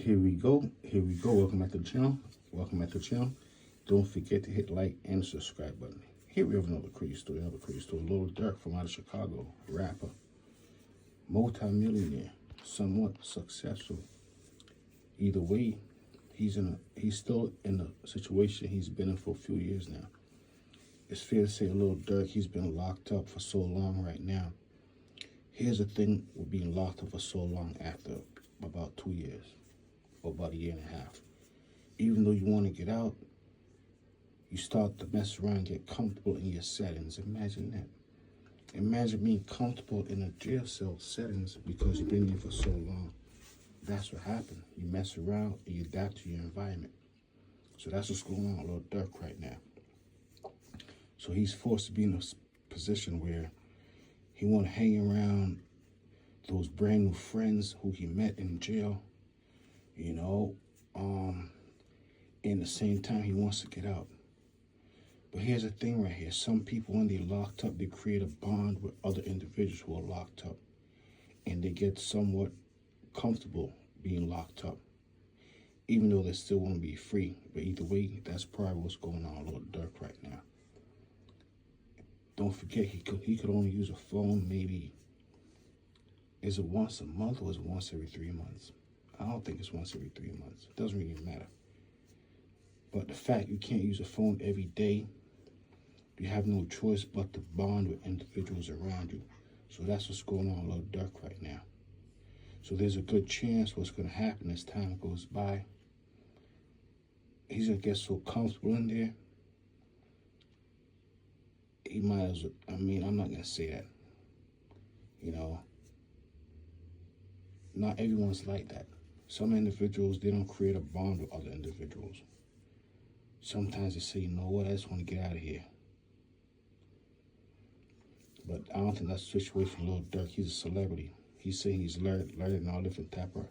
Here we go. Here we go. Welcome back to the channel. Welcome back to the channel. Don't forget to hit like and subscribe button. Here we have another crazy story. Lil Durk from out of Chicago, rapper, multi-millionaire, somewhat successful. Either way, he's still in a situation he's been in for a few years now. It's fair to say Lil Durk, he's been locked up for so long right now. Here's the thing with being locked up for so long after about 2 years or about a year and a half. Even though you want to get out, you start to mess around and get comfortable in your settings. Imagine that. Imagine being comfortable in a jail cell settings because you've been there for so long. That's what happened. You mess around and you adapt to your environment. So that's what's going on with Lil Durk right now. So he's forced to be in a position where he want to hang around those brand new friends who he met in jail, in the same time he wants to get out. But here's the thing right here. Some people, when they're locked up, they create a bond with other individuals who are locked up. And they get somewhat comfortable being locked up, even though they still want to be free. But either way, that's probably what's going on with Lil Durk right now. Don't forget, he could only use a phone maybe, is it once a month or is it once every 3 months? I don't think it's once every 3 months. It doesn't really matter. But the fact you can't use a phone every day, you have no choice but to bond with individuals around you. So that's what's going on with Lil Durk right now. So there's a good chance what's going to happen as time goes by. He's going to get so comfortable in there. He might as well, I'm not going to say that. Not everyone's like that. Some individuals, they don't create a bond with other individuals. Sometimes they say, you know what, I just want to get out of here. But I don't think that's the situation with Lil Durk. He's a celebrity. He's saying he's learning all different type of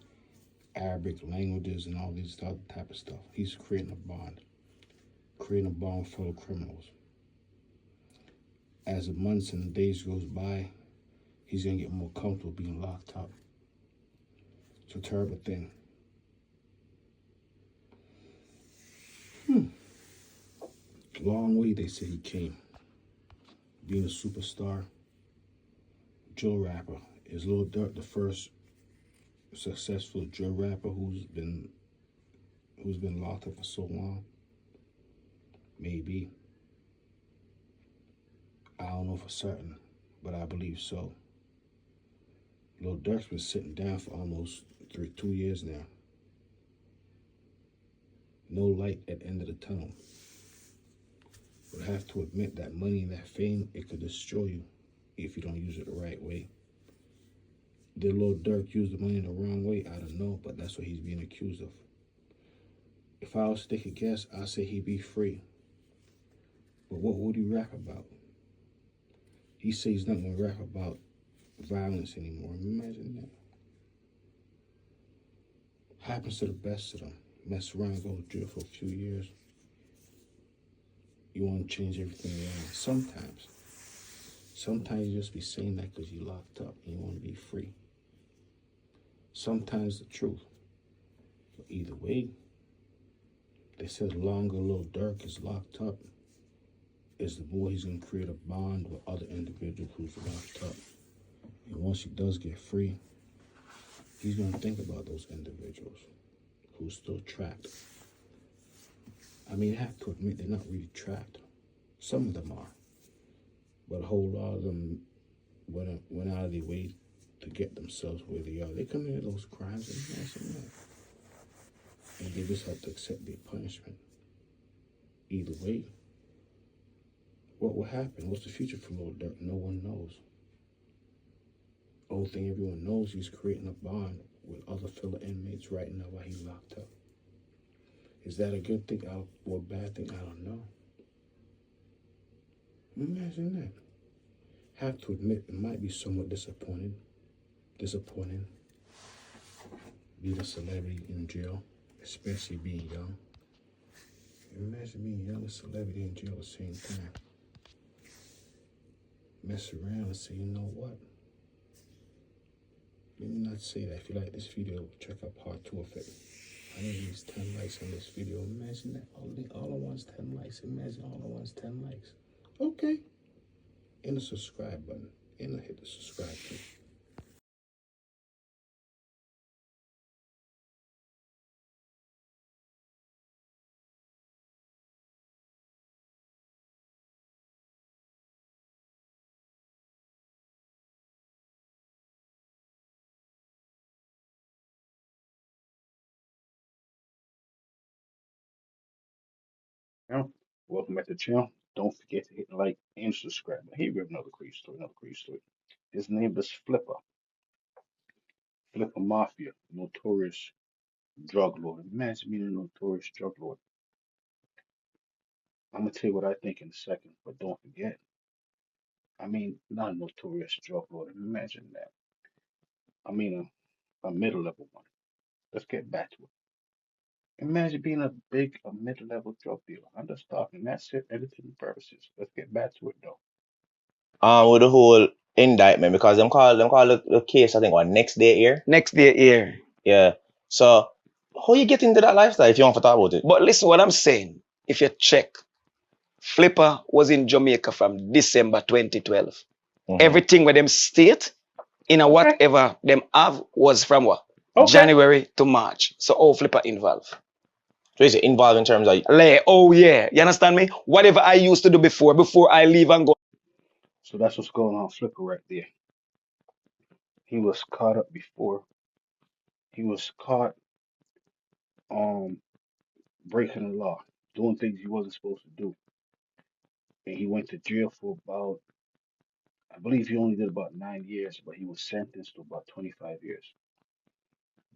Arabic languages and all these other type of stuff. He's creating a bond with fellow criminals. As the months and the days goes by, he's going to get more comfortable being locked up. It's a terrible thing. Long way they say he came. Being a superstar, drill rapper. Is Lil Durk the first successful drill rapper who's been locked up for so long? Maybe. I don't know for certain, but I believe so. Lil Durk's been sitting down for almost 2 years now. No light at the end of the tunnel. But I have to admit that money and that fame, it could destroy you if you don't use it the right way. Did Lil Durk use the money in the wrong way? I don't know, but that's what he's being accused of. If I was to take a guess, I'd say he'd be free. But what would he rap about? He says he's not going to rap about violence anymore. Imagine that. Happens to the best of them. Mess around, go to jail for a few years. You want to change everything around. Sometimes you just be saying that because you're locked up and you want to be free. Sometimes the truth. But either way, they said the longer Lil Durk is locked up, is the more he's going to create a bond with other individuals who's locked up. And once he does get free, he's going to think about those individuals who's still trapped. I have to admit, they're not really trapped. Some of them are. But a whole lot of them went out of their way to get themselves where they are. They committed those crimes and they just have to accept their punishment. Either way, what will happen? What's the future for Lil Durk? No one knows. Only thing everyone knows, he's creating a bond with other fellow inmates right now while he's locked up. Is that a good thing or a bad thing? I don't know. Imagine that. Have to admit, it might be somewhat disappointing being a celebrity in jail, especially being young. Imagine being young and celebrity in jail at the same time. Mess around and say, you know what? Let me not say that. If you like this video, check out part 2 of it. I need at least 10 likes on this video. Imagine that. All I want is 10 likes. Imagine all I want is 10 likes. Okay. And the subscribe button. And hit the subscribe button. Now, welcome back to the channel. Don't forget to hit like and subscribe. Here we have another crazy story, another crazy story. His name is Flipper, Flipper Mafia, notorious drug lord. Imagine being a notorious drug lord. I'm gonna tell you what I think in a second, but don't forget, I mean, not a notorious drug lord. Imagine that. I mean, a middle level one. Let's get back to it. Imagine being a mid-level drug dealer. I'm just talking. That's it, editing purposes. Let's get back to it though. With the whole indictment because them call the case I think what next day here. Next day here. Yeah. So how you get into that lifestyle if you want to talk about it? But listen what I'm saying. If you check, Flipper was in Jamaica from December 2012. Everything with them state in a Okay. whatever them have was from what? Okay. January to March. So all Flipper involved. So is it involved in terms of Like, oh yeah, you understand me? Whatever I used to do before I leave and go. So that's what's going on, Flipper right there. He was caught up before. He was caught breaking the law, doing things he wasn't supposed to do. And he went to jail for about, I believe he only did about 9 years, but he was sentenced to about 25 years.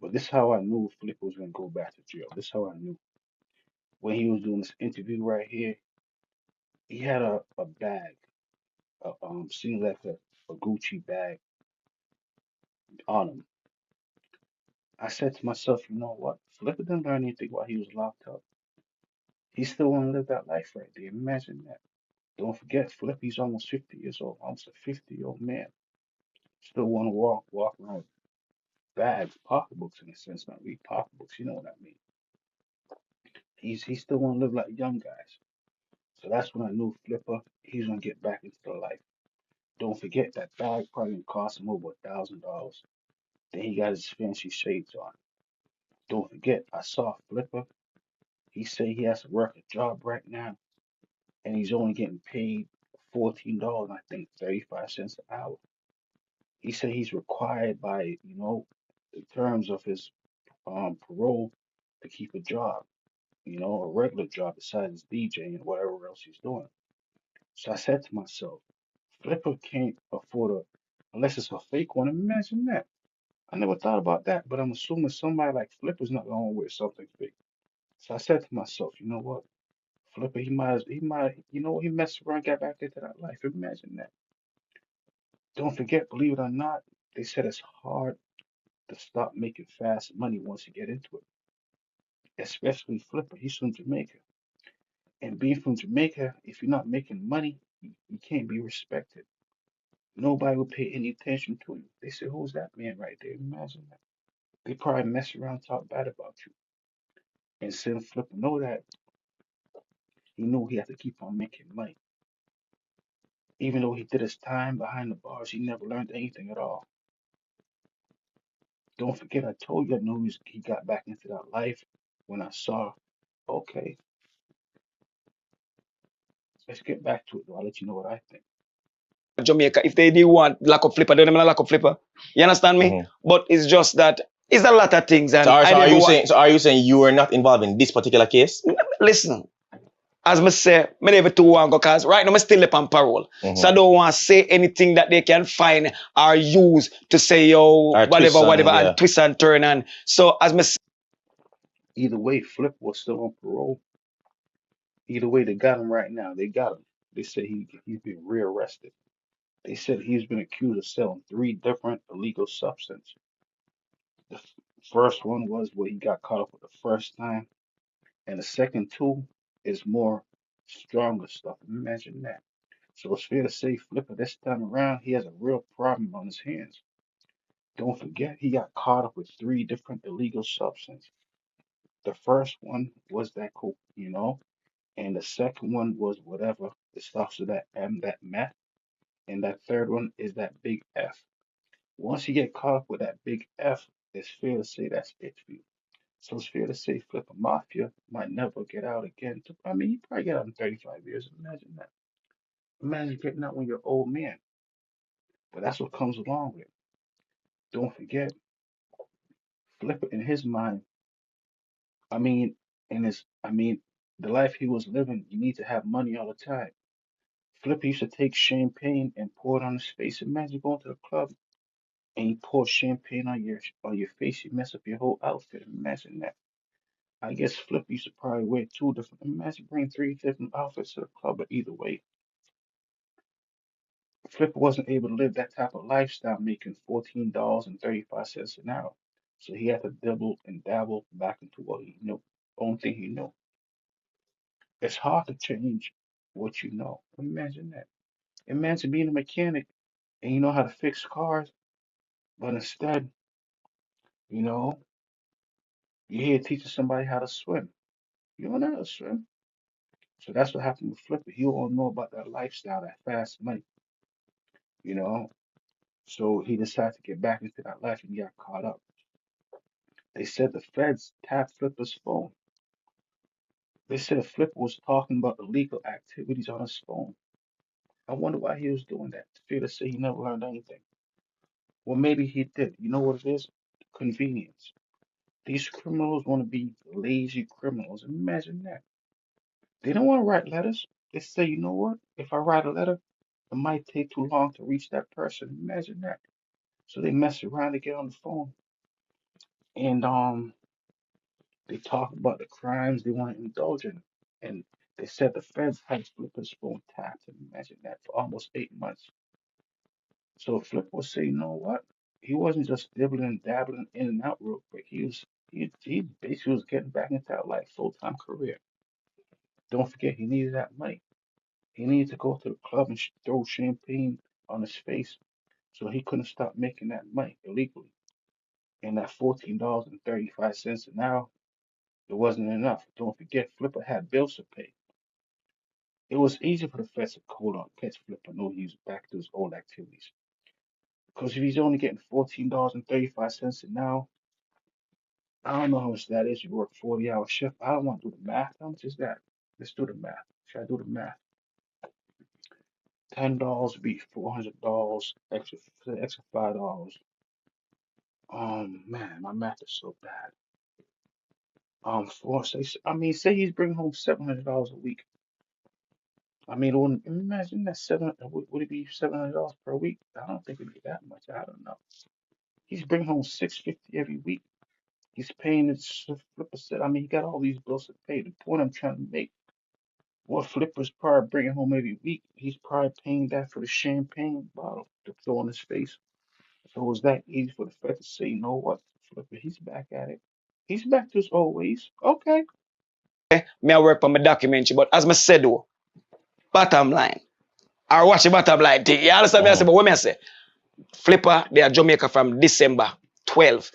But this is how I knew Flipper was gonna go back to jail. This is how I knew. When he was doing this interview right here, he had a bag, seemed like a Gucci bag on him. I said to myself, you know what? Flipper didn't learn anything while he was locked up. He still want to live that life right there. Imagine that. Don't forget, Flippy's almost 50 years old, almost a 50-year-old man. Still want to walk around with bags, pocketbooks in a sense, not really pocketbooks, you know what I mean. He still want to live like young guys. So that's when I knew Flipper, he's gonna get back into the life. Don't forget that bag probably gonna cost him over $1,000. Then he got his fancy shades on. Don't forget, I saw Flipper. He said he has to work a job right now, and he's only getting paid $14, I think 35 cents an hour. He said he's required by, the terms of his parole to keep a job, a regular job besides his DJing and whatever else he's doing. So I said to myself, Flipper can't afford unless it's a fake one. Imagine that. I never thought about that, but I'm assuming somebody like Flipper's not going to wear something fake. So I said to myself, you know what? Flipper, he messed around, got back into that life. Imagine that. Don't forget, believe it or not, they said it's hard to stop making fast money once you get into it. Especially Flipper, he's from Jamaica. And being from Jamaica, if you're not making money, you can't be respected. Nobody will pay any attention to you. They say, who's that man right there? Imagine that. They probably mess around, talk bad about you. And since Flipper know that, he knew he had to keep on making money. Even though he did his time behind the bars, he never learned anything at all. Don't forget, I told you I knew he got back into that life when I saw, okay, let's get back to it though. I'll let you know what I think. Jamaica, if they did want lock up Flipper, they don't lock up Flipper. You understand me? But it's just that it's a lot of things. And are you saying you were not involved in this particular case? Listen, as I say, me never too want go cause right now I'm still up on parole. So I don't want to say anything that they can find or use to say yo whatever and twist and turn and so as me Either way, Flip was still on parole. Either way, they got him right now. They got him. They said he's been rearrested. They said he's been accused of selling 3 different illegal substances. The first one was where he got caught up with the first time, and the second two is more stronger stuff. Imagine that. So it's fair to say Flipper this time around he has a real problem on his hands. Don't forget he got caught up with 3 different illegal substances. The first one was that coke, and the second one was whatever. It starts with that M, that meth, and that third one is that big F. Once you get caught up with that big F, it's fair to say that's it for you. So it's fair to say Flipper Mafia might never get out again. I mean, you probably get out in 35 years. Imagine that. Imagine getting out when you're an old man. But that's what comes along with it. Don't forget, Flipper in his mind, I mean, the life he was living, you need to have money all the time. Flipper used to take champagne and pour it on his face. Imagine going to the club and you pour champagne on your face, you mess up your whole outfit. Imagine that. I guess Flip used to probably wear two different. Imagine bringing three different outfits to the club, but either way, Flip wasn't able to live that type of lifestyle, making $14.35 an hour. So he had to double and dabble back into what he knew. Only thing he knew. It's hard to change what you know. Imagine that. Imagine being a mechanic and you know how to fix cars, but instead, you know, you're here teaching somebody how to swim. You don't know how to swim. So that's what happened with Flipper. He don't know about that lifestyle, that fast money, you know. So he decided to get back into that life and got caught up. They said the feds tapped Flipper's phone. They said Flipper was talking about illegal activities on his phone. I wonder why he was doing that. It's fair to say he never learned anything. Well, maybe he did. You know what it is? Convenience. These criminals want to be lazy criminals. Imagine that. They don't want to write letters. They say, you know what? If I write a letter, it might take too long to reach that person. Imagine that. So they mess around to get on the phone. And they talk about the crimes they want to indulge in. And they said the feds had Flipper's phone tapped. And imagine that for almost 8 months. So Flipper was saying, you know what? He wasn't just dibbling and dabbling in and out real quick. He basically was getting back into that like full-time career. Don't forget he needed that money. He needed to go to the club and throw champagne on his face. So he couldn't stop making that money illegally. And that $14.35 an hour, it wasn't enough. Don't forget, Flipper had bills to pay. It was easy for the feds to hold on, catch Flipper, know he was back to his old activities. Because if he's only getting $14.35 an hour, I don't know how much that is. You work 40-hour shift. I don't want to do the math. How much is that? Let's do the math. Should I do the math? $10 would be $400 extra $5. Man, my math is so bad. Say he's bringing home $700 a week. I mean, imagine that would it be $700 per week? I don't think it'd be that much. I don't know. He's bringing home $650 every week. He's paying his Flipper said. I mean, he got all these bills to pay. The point I'm trying to make, what Flipper's probably bringing home every week, he's probably paying that for the champagne bottle to throw on his face. So it was that easy for the Fed to say, you know what, Flipper, he's back at it. He's back to his old ways. Okay. Me I work on my documentary, but as I said though, bottom line, I watch the bottom line thing. You understand me? I say, but what me I say? Flipper, they are Jamaica from December 12,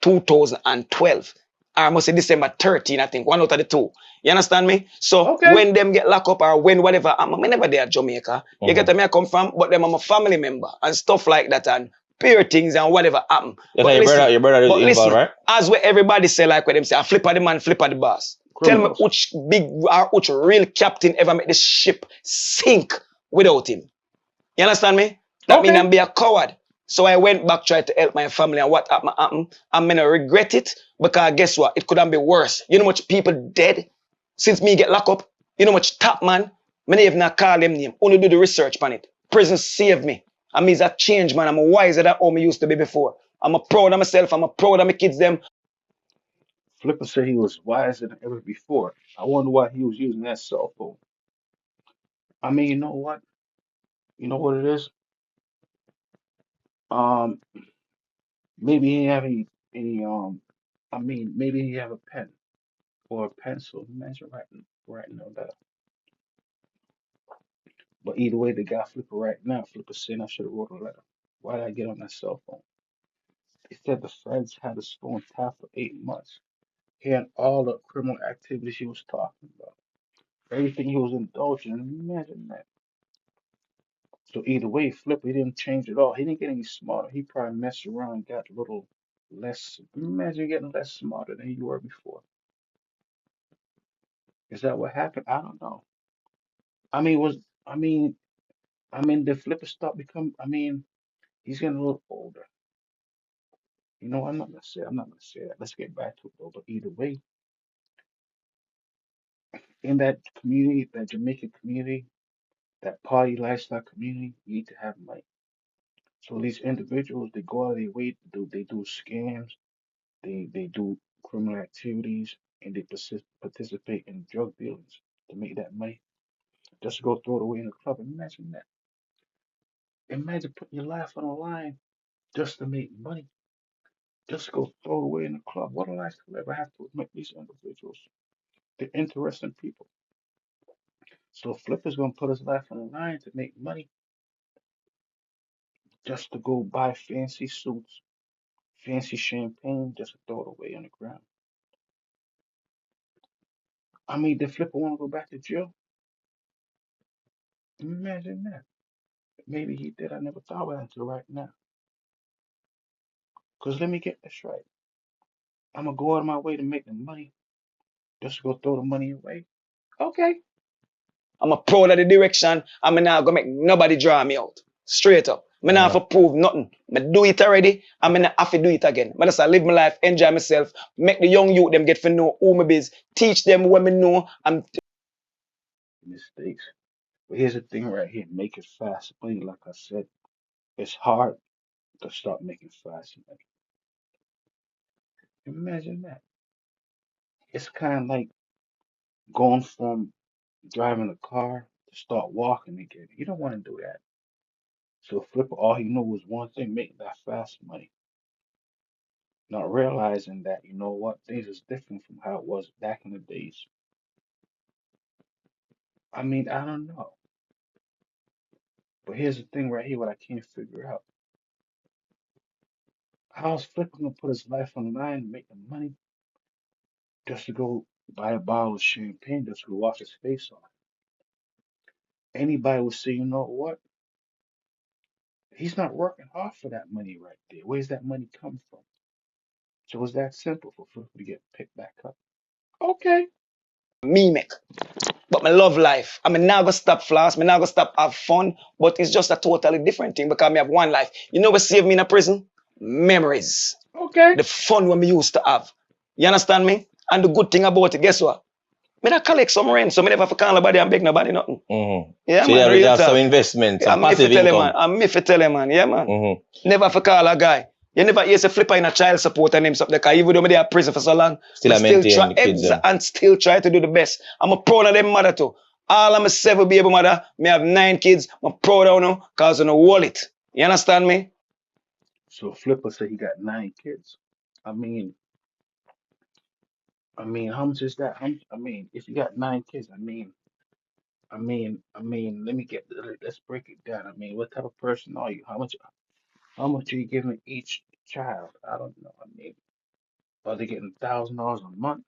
2012. Or I must say December 13, I think, one out of the two. You understand me? So Okay. when them get locked up or when whatever, I'm never there at Jamaica. You get me? I come from, but them I'm a family member and stuff like that and peer things and whatever happen. Yeah, your brother is involved, right? As what everybody say, like what them say, I Flipper the man, Flipper the boss. Criminals. Tell me which big or which real captain ever make the ship sink without him. You understand me? That means I'm be a coward. So I went back, tried to help my family, and what happened? I'm gonna regret it because guess what? It could have been worse. You know how much people dead since me get locked up? You know how much top man? Many even not call them name. Only do the research on it. Prison saved me. I mean, that change, man. I'm wiser than how me used to be before. I'm a proud of myself. I'm a proud of my kids, them. Flipper said he was wiser than ever before. I wonder why he was using that cell phone. I mean, you know what? You know what it is? Um, maybe he didn't have any maybe he have a pen or a pencil. Imagine writing a letter. But either way, they got Flipper right now. Flipper saying I should have wrote a letter. Why did I get on that cell phone? They said the feds had his phone tapped for 8 months. hearing all the criminal activities he was talking about, everything he was indulging in. Imagine that. So either way, Flipper, he didn't change at all. He didn't get any smarter. He probably messed around and got a little less. Imagine getting less smarter than you were before. Is that what happened? I don't know. I mean, I mean, did Flipper start become? I mean, he's getting a little older. You know, I'm not gonna say that. Let's get back to it though. But either way, in that community, that Jamaican community, that party lifestyle community, you need to have money. So these individuals, they go out of their way to they do scams, they do criminal activities, and they participate in drug dealings to make that money. Just to go throw it away in the club. Imagine that. Imagine putting your life on the line just to make money. Just go throw it away in the club. What a life to live. I have to admit these individuals. They're interesting people. So Flipper's gonna put his life on the line to make money just to go buy fancy suits, fancy champagne, just to throw it away on the ground. I mean, did Flipper want to go back to jail? Imagine that. Maybe he did. I never thought about it until right now. Because let me get this right. I'm going to go out of my way to make the money just to go throw the money away. Okay. I'm a proud of the direction. I'm not gonna make nobody draw me out. Straight up. I'm not have to prove nothing. I do it already. I'm not have to do it again. I just live my life, enjoy myself, make the young youth them get to know who me is, teach them what me know. I'm Mistakes. But here's the thing right here. Make it fast money. Like I said, it's hard to start making fast money. Imagine that. It's kind of like going from driving a car to start walking again. You don't want to do that. So Flipper, all he knew was one thing, make that fast money. Not realizing that, you know what, things is different from how it was back in the days. I mean, I don't know. But here's the thing right here, what I can't figure out. How's Flipper gonna put his life on the line and make the money just to go buy a bottle of champagne just to wash his face off? Anybody would say, you know what? He's not working hard for that money right there. Where's that money come from? So it's that simple for Flipper to get picked back up. Okay. mimic. But I love life. I mean, now gonna stop floss. Me now gonna stop have fun. But it's just a totally different thing because me have one life. You know what saved me in a prison? Memories. Okay. The fun when we used to have. You understand me? And the good thing about it, guess what? Me not collect some rent, so me never have to call nobody and beg nobody nothing. Mm-hmm. Yeah, so man. you have some investment, some passive income. I'm me for tell him, man. Yeah, man. Mm-hmm. Never have to call a guy. You never hear a flipper in a child support and him something because even though they are prison for so long, still maintain kids and still try to do the best. I'm a proud of them mother too. All of my 7 baby mother, me have 9 kids. I'm proud of them because of the wallet. You understand me? So Flipper said he got 9 kids. I mean, how much is that? I mean, if you got 9 kids, let's break it down. I mean, what type of person are you? How much are you giving each child? I don't know. I mean, are they getting $1,000 a month?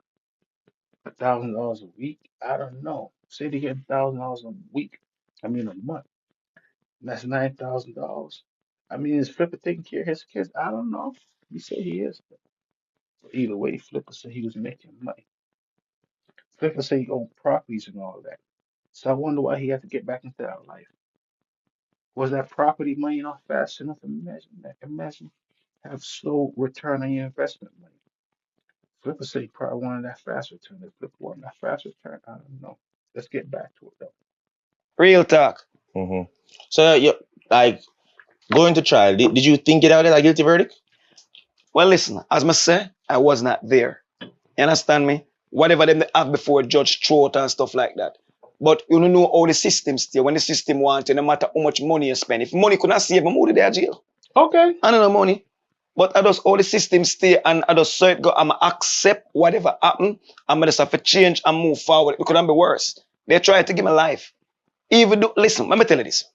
$1,000 a week? I don't know. Say they get $1,000 a week. A month. That's $9,000. I mean, is Flipper taking care of his kids? I don't know. He said he is. But either way, Flipper said he was making money. Flipper said he owned properties and all that. So I wonder why he had to get back into that life. Was that property money not fast enough? Imagine that. Imagine have slow return on your investment money. Flipper said he probably wanted that fast return. If Flipper wanted that fast return, I don't know. Let's get back to it though. Real talk. Mm-hmm. So you like going to trial. Did you think it out as a guilty verdict? Well, listen, as I say, I was not there. You understand me? Whatever them they have before Judge Throat and stuff like that. But you don't know how the system still. When the system wants, no matter how much money you spend. If money could not save, I'm out of there jail. Okay. I don't know money. But I just all the system stay and I just saw it go. I'm accept whatever happen. I'm just have to change and move forward. It couldn't be worse. They tried to give me life. Even though, listen, let me tell you this.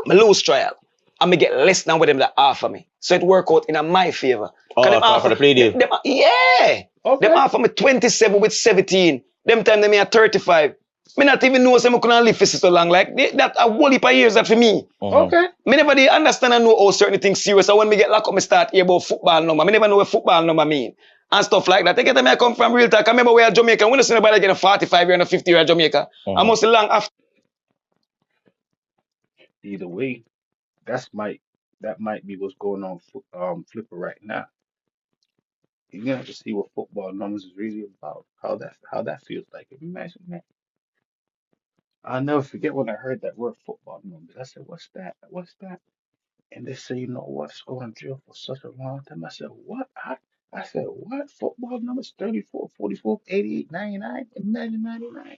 I lose trial. and me get less than what them that offer me. So it work out in my favor. Oh, for the play deal. Yeah. Okay. Them offer me 27 with 17. Them time them me at 35. Me not even know say me couldn't live for so long. Like that a whole heap of years that for me. Okay. Me never did understand and know how certain things serious. So when me get locked up, me start hear about football number. Me never know what football number mean. And stuff like that. They get me I come from real talk. I remember we are Jamaica. When you see nobody getting 45 year and a 50 year in Jamaica. I must long after. Either way, that might be what's going on Flipper right now. You're gonna have to see what football numbers is really about. How that feels like. Imagine that. I'll never forget when I heard that word football numbers. I said, "What's that? What's that?" And they say, "You know what? It's going to jail for such a long time." I said, "What?" I said, "What? Football numbers 34, 44, 88, 99. Imagine 99."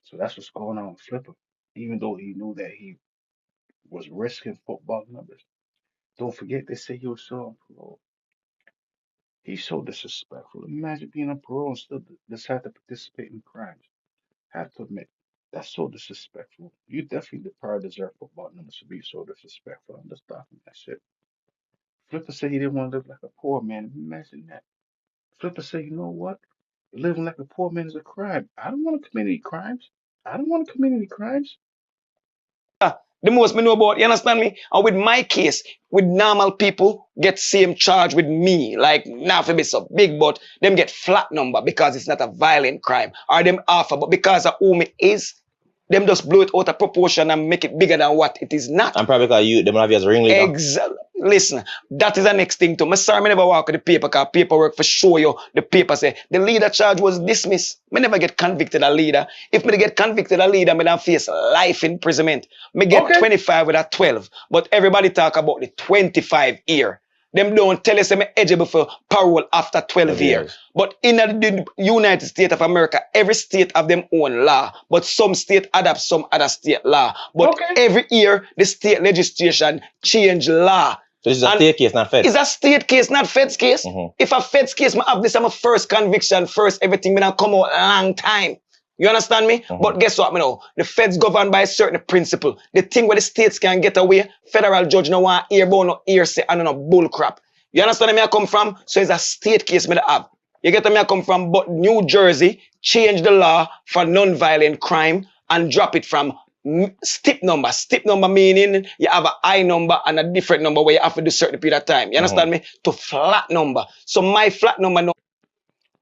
So that's what's going on with Flipper. Even though he knew that he was risking football numbers. Don't forget they say he was still on parole. He's so disrespectful. Imagine being on parole and still decide to participate in crimes. Have to admit, that's so disrespectful. You definitely probably deserve football numbers to be so disrespectful. I'm just stopping that shit. Flipper said he didn't want to live like a poor man. Imagine that. Flipper said, "You know what? Living like a poor man is a crime. I don't want to commit any crimes. I don't want to commit any crimes." The most me know about, you understand me? And with my case, with normal people get same charge with me. Like, not for be so big, but them get flat number because it's not a violent crime. Or them offer, but because of who me is, them just blow it out of proportion and make it bigger than what it is not. And probably because them have you as a ringleader. Exactly. Listen, that is the next thing too. Sorry, me never walk with the paper because paperwork for show you the paper say the leader charge was dismissed. Me never get convicted a leader. If me get convicted a leader, me don't face life imprisonment. Me get 25 with a 12. But everybody talk about the 25 year. Them don't tell us I'm eligible for parole after 12 years. But in the United States of America, every state have them own law. But some state adapt some other state law. But every year, the state legislation change law. So this is a state case, not feds. It's a state case, not feds case. If a feds case, I have this, I'm a first conviction, first everything, me not come out a long time. You understand me? But guess what, me know? The feds governed by a certain principle. The thing where the states can get away, federal judge no want hear about no hearsay and no bull crap. You understand where I come from? So it's a state case me have. You get where I come from? But New Jersey changed the law for non-violent crime and drop it from step number. Step number meaning you have an I number and a different number where you have to do certain period of time. You understand me? To flat number. So my flat number no.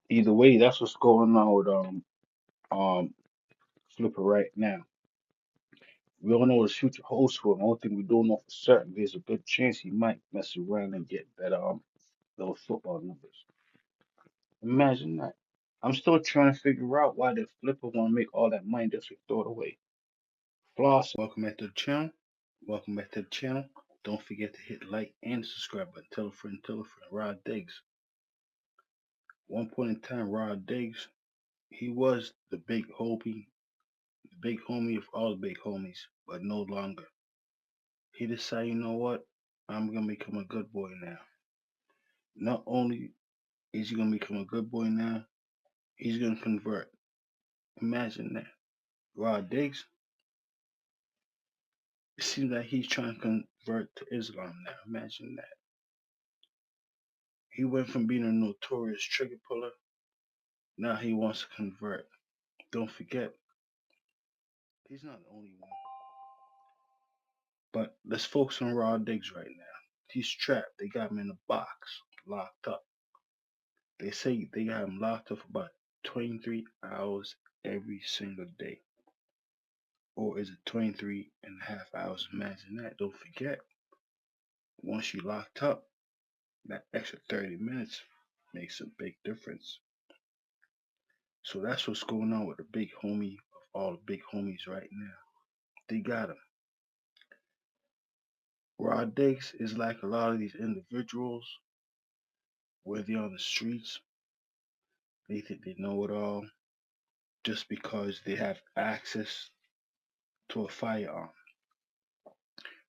Either way, that's what's going on with Flipper right now. We don't know what the future holds for him. The only thing we don't know for certain, there's a good chance he might mess around and get that those football numbers. Imagine that. I'm still trying to figure out why the Flipper want to make all that money just to throw it away. Floss, welcome back to the channel. Welcome back to the channel. Don't forget to hit like and subscribe button. Tell a friend, Rod Diggs. One point in time, Rod Diggs, he was the big homie of all the big homies, but no longer. He decided, you know what? I'm gonna become a good boy now. Not only is he gonna become a good boy now, he's gonna convert. Imagine that. Rod Diggs, it seems like he's trying to convert to Islam now. Imagine that. He went from being a notorious trigger puller, now he wants to convert. Don't forget, he's not the only one. But let's focus on Rod Diggs right now. He's trapped. They got him in a box, locked up. They say they got him locked up for about 23 hours every single day. Or is it 23 and a half hours? Imagine that. Don't forget, once you're locked up, that extra 30 minutes makes a big difference. So that's what's going on with the big homie of all the big homies right now. They got him. Rod Diggs is like a lot of these individuals where they're on the streets. They think they know it all just because they have access to a firearm.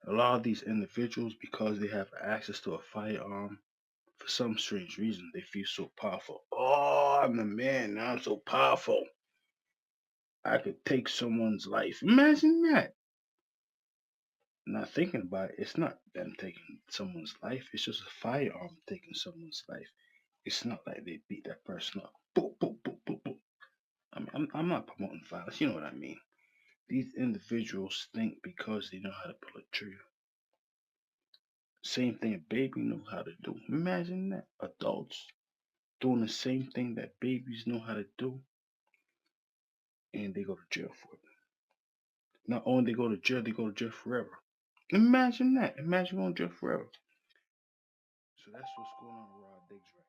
A lot of these individuals, because they have access to a firearm, for some strange reason, they feel so powerful. Oh, I'm the man. Now I'm so powerful. I could take someone's life. Imagine that. not thinking about it, it's not them taking someone's life. It's just a firearm taking someone's life. It's not like they beat that person up. Boop, boop, boop, boop, boop. I'm not promoting violence. You know what I mean. These individuals think because they know how to pull a trigger. Same thing a baby knows how to do. Imagine that. Adults doing the same thing that babies know how to do, and they go to jail for it. Not only they go to jail, they go to jail forever. Imagine that. Imagine going to jail forever. So that's what's going on with Rod Diggs right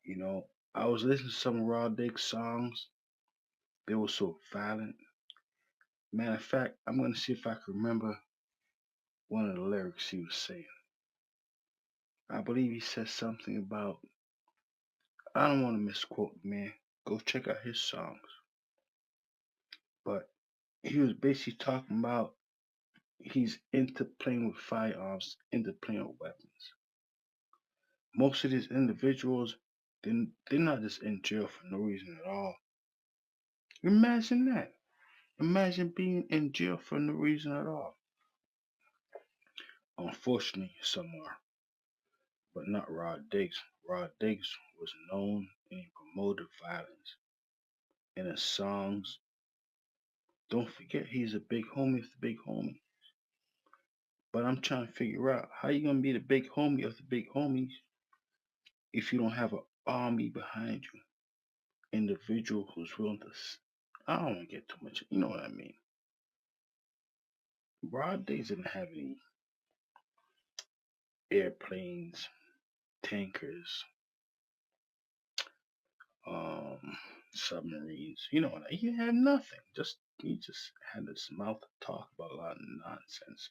now. You know, I was listening to some of Rod Diggs songs. They were so violent. Matter of fact, I'm gonna see if I can remember one of the lyrics he was saying. I believe he said something about, I don't want to misquote the man. Go check out his songs. But he was basically talking about he's into playing with firearms, into playing with weapons. Most of these individuals, they're not just in jail for no reason at all. Imagine that. Imagine being in jail for no reason at all. Unfortunately, some are, but not Rod Diggs. Rod Diggs was known and he promoted violence in his songs. Don't forget, he's a big homie of the big homie. But I'm trying to figure out how you gonna be the big homie of the big homies if you don't have an army behind you, individual who's willing to. I don't want to get too much. You know what I mean? Rod Diggs didn't have any airplanes, tankers, submarines. You know what? He had nothing. He just had his mouth to talk about a lot of nonsense.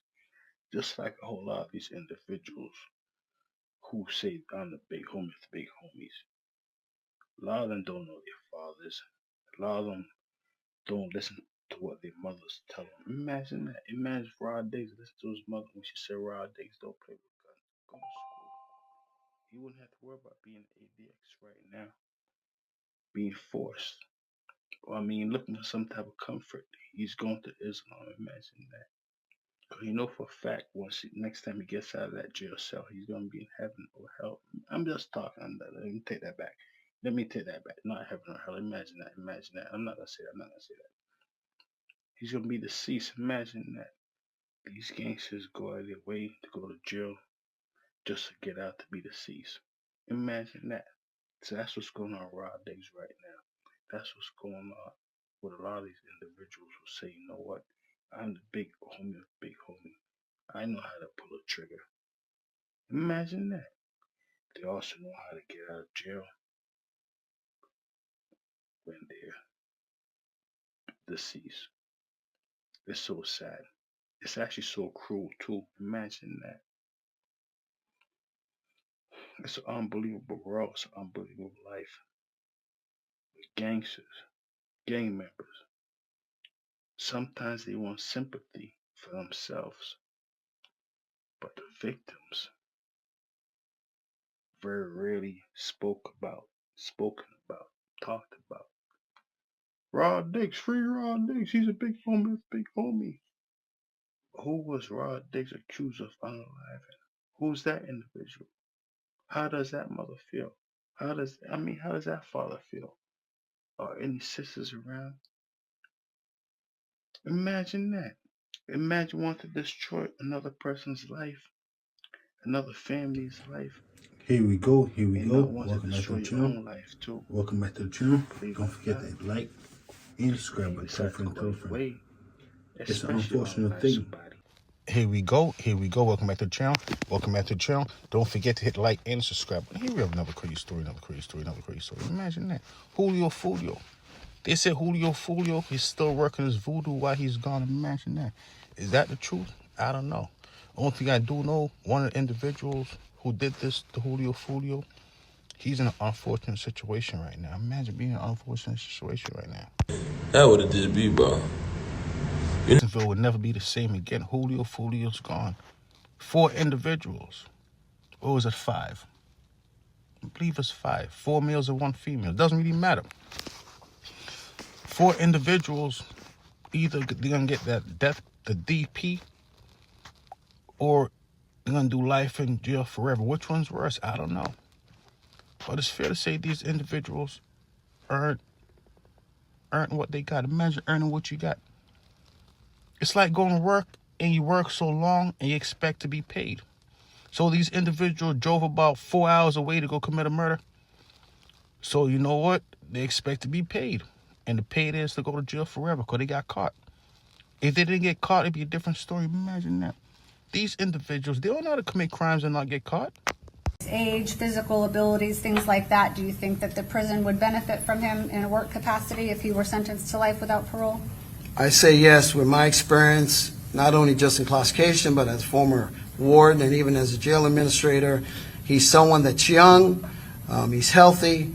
Just like a whole lot of these individuals who say I'm the big homie of the big homies. A lot of them don't know their fathers. A lot of them don't listen to what their mothers tell them. Imagine that. Imagine if Rod Diggs listened to his mother when she said, Rod Diggs, don't play with guns. Go to school. He wouldn't have to worry about being ADX right now. Being forced. I mean, looking for some type of comfort. He's going to Islam. Imagine that. Because you know for a fact, next time he gets out of that jail cell, he's going to be in heaven or hell. I'm just talking. Let me take that back. Not heaven or hell. Imagine that. I'm not going to say that. He's going to be deceased. Imagine that. These gangsters go out of their way to go to jail just to get out to be deceased. Imagine that. So that's what's going on with Rod Diggs right now. That's what's going on with a lot of these individuals who say, you know what, I'm the big homie of the big homie. I know how to pull a trigger. Imagine that. They also know how to get out of jail when they're deceased. It's so sad. It's actually so cruel too. Imagine that. It's an unbelievable world. It's an unbelievable life. With gangsters, gang members. Sometimes they want sympathy for themselves, but the victims very rarely spoken about, talked about. Rod Diggs, free Rod Diggs. He's a big homie. Who was Rod Diggs accused of unaliving? Who's that individual? How does that mother feel? How does that father feel? Are any sisters around? Imagine that. Imagine wanting to destroy another person's life, another family's life. Here we go. Welcome back to the channel. Welcome back to the channel. Don't forget to hit like and subscribe button. Tell a friend. It's an unfortunate thing. Here we go. Welcome back to the channel. Don't forget to hit like and subscribe. Here we have another crazy story. Imagine that. Julio Folio. They said Julio Folio, he's still working his voodoo while he's gone. Imagine that. Is that the truth? I don't know. Only thing I do know, one of the individuals who did this to Julio Folio, he's in an unfortunate situation right now. Imagine being in an unfortunate situation right now. That would have did be, bro. Jacksonville would never be the same again. Julio Folio's gone. 4 individuals. Or was it 5? I believe it's 5. 4 males and 1 female. It doesn't really matter. 4 individuals, either they're going to get that death the DP, or they're gonna do life in jail forever. Which one's worse? I don't know. But it's fair to say these individuals earn what they got. Imagine earning what you got. It's like going to work and you work so long and you expect to be paid. So these individuals drove about 4 hours away to go commit a murder. So you know what? They expect to be paid. And the pay is to go to jail forever because they got caught. If they didn't get caught, it'd be a different story. Imagine that. These individuals, they don't know how to commit crimes and not get caught. Age, physical abilities, things like that. Do you think that the prison would benefit from him in a work capacity if he were sentenced to life without parole? I say yes, with my experience, not only just in classification, but as former warden and even as a jail administrator. He's someone that's young, he's healthy.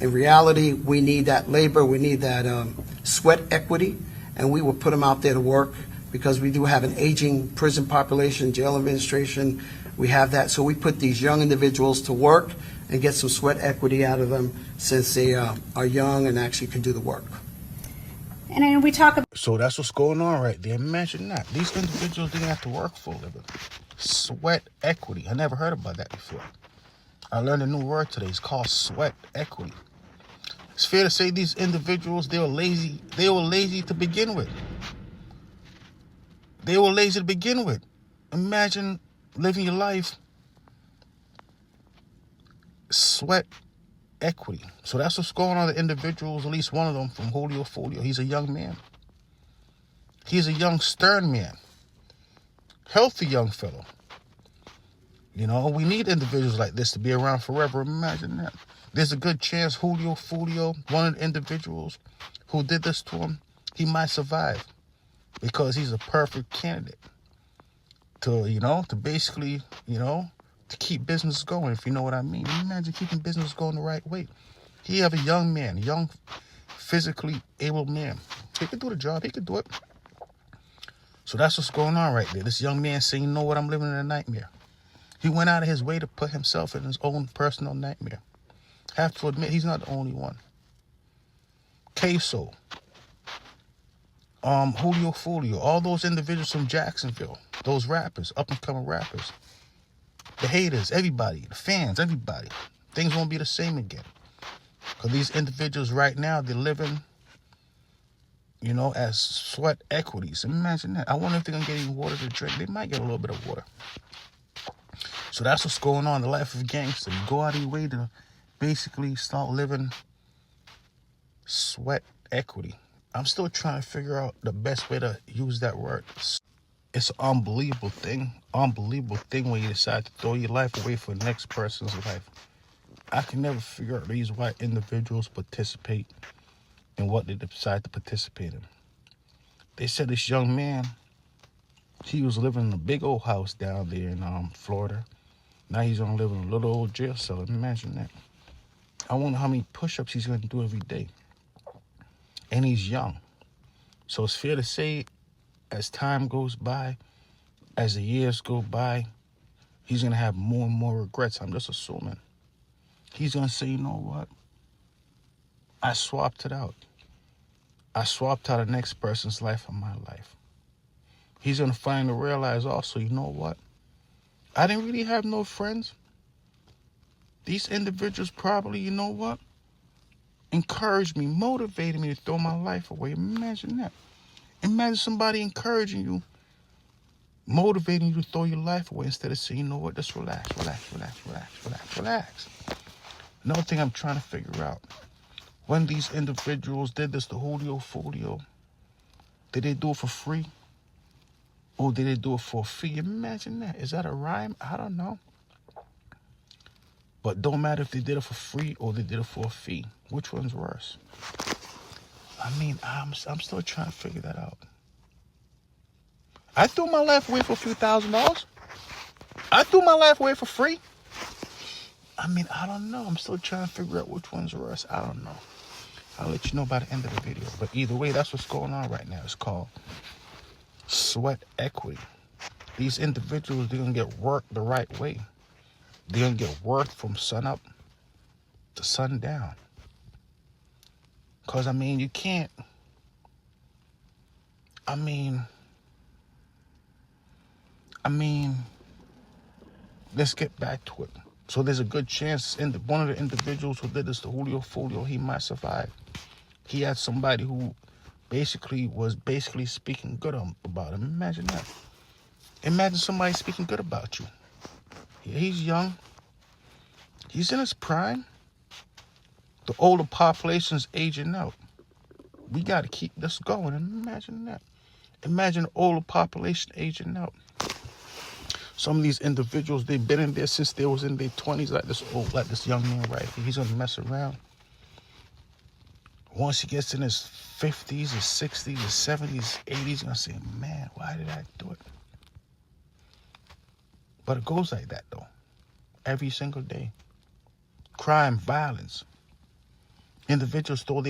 In reality, we need that labor, we need that sweat equity, and we will put him out there to work because we do have an aging prison population, jail administration. We have that, so we put these young individuals to work and get some sweat equity out of them since they are young and actually can do the work. And then we talk about So that's what's going on right there. Imagine that. These individuals didn't have to work for a living. Sweat equity. I never heard about that before. I learned a new word today. It's called sweat equity. It's fair to say these individuals, they were lazy. They were lazy to begin with. They were lazy to begin with. Imagine living your life. Sweat equity. So that's what's going on with individuals, at least one of them from Julio Folio. He's a young man. He's a young, stern man. Healthy young fellow. You know, we need individuals like this to be around forever. Imagine that. There's a good chance Julio Folio, one of the individuals who did this to him, he might survive because he's a perfect candidate to, to basically, to keep business going, if you know what I mean. Imagine keeping business going the right way. He have a young man, young, physically able man. He could do the job. He could do it. So that's what's going on right there. This young man saying, you know what, I'm living in a nightmare. He went out of his way to put himself in his own personal nightmare. Have to admit, he's not the only one. Queso, Julio Folio, all those individuals from Jacksonville, those rappers, up-and-coming rappers, the haters, everybody, the fans, everybody. Things won't be the same again. Because these individuals right now, they're living, as sweat equities. Imagine that. I wonder if they're going to get any water to drink. They might get a little bit of water. So that's what's going on in the life of a gangster. You go out of your way to basically start living sweat equity. I'm still trying to figure out the best way to use that word. It's an unbelievable thing when you decide to throw your life away for the next person's life. I can never figure out the reason why individuals participate in what they decide to participate in. They said this young man, he was living in a big old house down there in Florida. Now he's gonna live in a little old jail cell. Imagine that. I wonder how many push-ups he's gonna do every day. And he's young. So it's fair to say, as time goes by, as the years go by, he's gonna have more and more regrets. I'm just assuming. He's gonna say, you know what? I swapped it out. I swapped out the next person's life for my life. He's gonna finally realize also, you know what? I didn't really have no friends. These individuals probably, you know what? Encouraged me, motivated me to throw my life away. Imagine that. Imagine somebody encouraging you, motivating you to throw your life away instead of saying, you know what, just relax. Another thing I'm trying to figure out, when these individuals did this to Julio Folio, did they do it for free? Or did they do it for a fee? Imagine that. Is that a rhyme? I don't know. But don't matter if they did it for free or they did it for a fee. Which one's worse? I mean, I'm still trying to figure that out. I threw my life away for a few $1,000s. I threw my life away for free. I mean, I don't know. I'm still trying to figure out which one's worse. I don't know. I'll let you know by the end of the video. But either way, that's what's going on right now. It's called sweat equity. These individuals, they're going to get work the right way. They're going to get work from sun up to sundown. Because, you can't. I mean, let's get back to it. So there's a good chance one of the individuals who did this to Julio Folio, he might survive. He had somebody who was speaking good about him. Imagine that. Imagine somebody speaking good about you. Yeah, he's young. He's in his prime. The older population's aging out. We got to keep this going. Imagine that. Imagine the older population aging out. Some of these individuals, they've been in there since they was in their 20s, like this young man right here. He's gonna mess around. Once he gets in his 50s, his 60s, his 70s, his 80s, he's gonna say, man, why did I do it? But it goes like that though. Every single day. Crime, violence. Individuals throw their